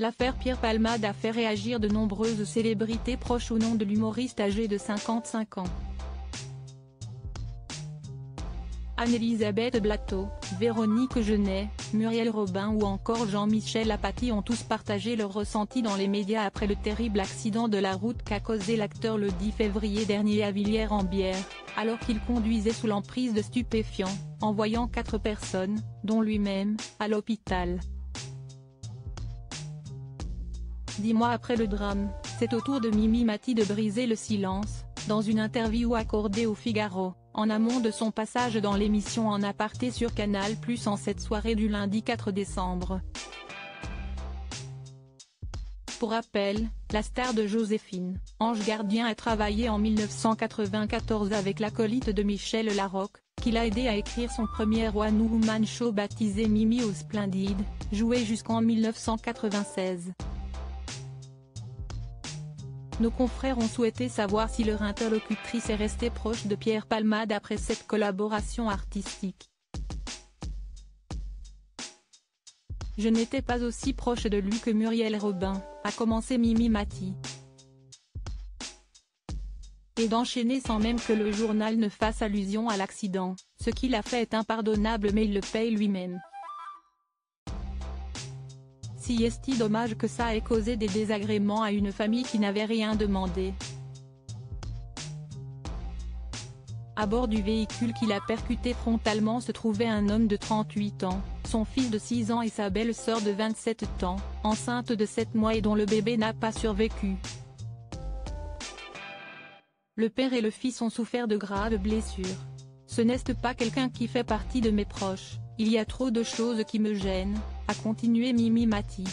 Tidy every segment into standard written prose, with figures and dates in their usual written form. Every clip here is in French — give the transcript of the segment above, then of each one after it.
L'affaire Pierre Palmade a fait réagir de nombreuses célébrités proches ou non de l'humoriste âgé de 55 ans. Anne-Elisabeth Blateau, Véronique Genet, Muriel Robin ou encore Jean-Michel Apathy ont tous partagé leur ressenti dans les médias après le terrible accident de la route qu'a causé l'acteur le 10 février dernier à Villiers-en-Bière, alors qu'il conduisait sous l'emprise de stupéfiants, envoyant 4 personnes, dont lui-même, à l'hôpital. 10 mois après le drame, c'est au tour de Mimi Mati de briser le silence, dans une interview accordée au Figaro, en amont de son passage dans l'émission En aparté sur Canal+ en cette soirée du lundi 4 décembre. Pour rappel, la star de Joséphine, Ange Gardien a travaillé en 1994 avec l'acolyte de Michel Larocque, qui l'a aidé à écrire son premier One Woman Show baptisé Mimi aux Splendides, joué jusqu'en 1996. Nos confrères ont souhaité savoir si leur interlocutrice est restée proche de Pierre Palmade après cette collaboration artistique. Je n'étais pas aussi proche de lui que Muriel Robin, a commencé Mimi Mati. Et d'enchaîner sans même que le journal ne fasse allusion à l'accident, ce qu'il a fait est impardonnable mais il le paye lui-même. Si est-il dommage que ça ait causé des désagréments à une famille qui n'avait rien demandé. À bord du véhicule qui l'a percuté frontalement se trouvait un homme de 38 ans, son fils de 6 ans et sa belle-sœur de 27 ans, enceinte de 7 mois et dont le bébé n'a pas survécu. Le père et le fils ont souffert de graves blessures. Ce n'est pas quelqu'un qui fait partie de mes proches, il y a trop de choses qui me gênent, a continué Mimi Mati.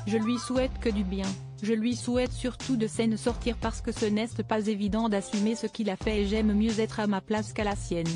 Je lui souhaite que du bien, je lui souhaite surtout de s'en sortir parce que ce n'est pas évident d'assumer ce qu'il a fait et j'aime mieux être à ma place qu'à la sienne.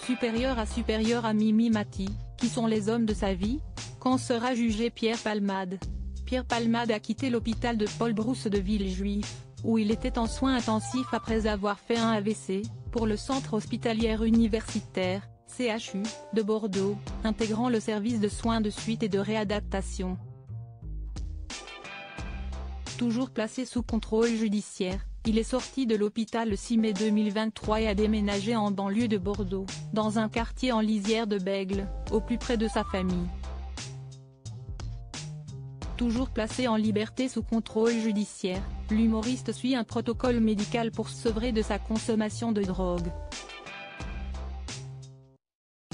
Supérieur à Mimi Mati, qui sont les hommes de sa vie? Quand sera jugé Pierre Palmade? Pierre Palmade a quitté l'hôpital de Paul-Brousse de Villejuif, où il était en soins intensifs après avoir fait un AVC, pour le centre hospitalier universitaire, CHU, de Bordeaux, intégrant le service de soins de suite et de réadaptation. Toujours placé sous contrôle judiciaire, il est sorti de l'hôpital le 6 mai 2023 et a déménagé en banlieue de Bordeaux, dans un quartier en lisière de Bègles, au plus près de sa famille. Toujours placé en liberté sous contrôle judiciaire, l'humoriste suit un protocole médical pour se sevrer de sa consommation de drogue.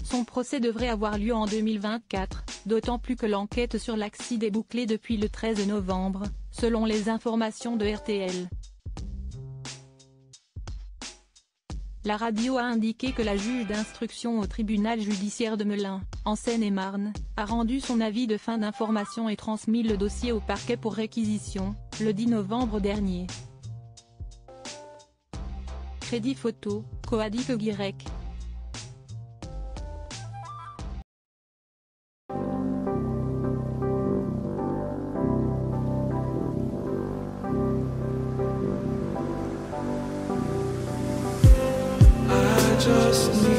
Son procès devrait avoir lieu en 2024, d'autant plus que l'enquête sur l'accident est bouclée depuis le 13 novembre, selon les informations de RTL. La radio a indiqué que la juge d'instruction au tribunal judiciaire de Melun, en Seine-et-Marne, a rendu son avis de fin d'information et transmis le dossier au parquet pour réquisition, le 10 novembre dernier. Crédit photo, Coadic Y. Just need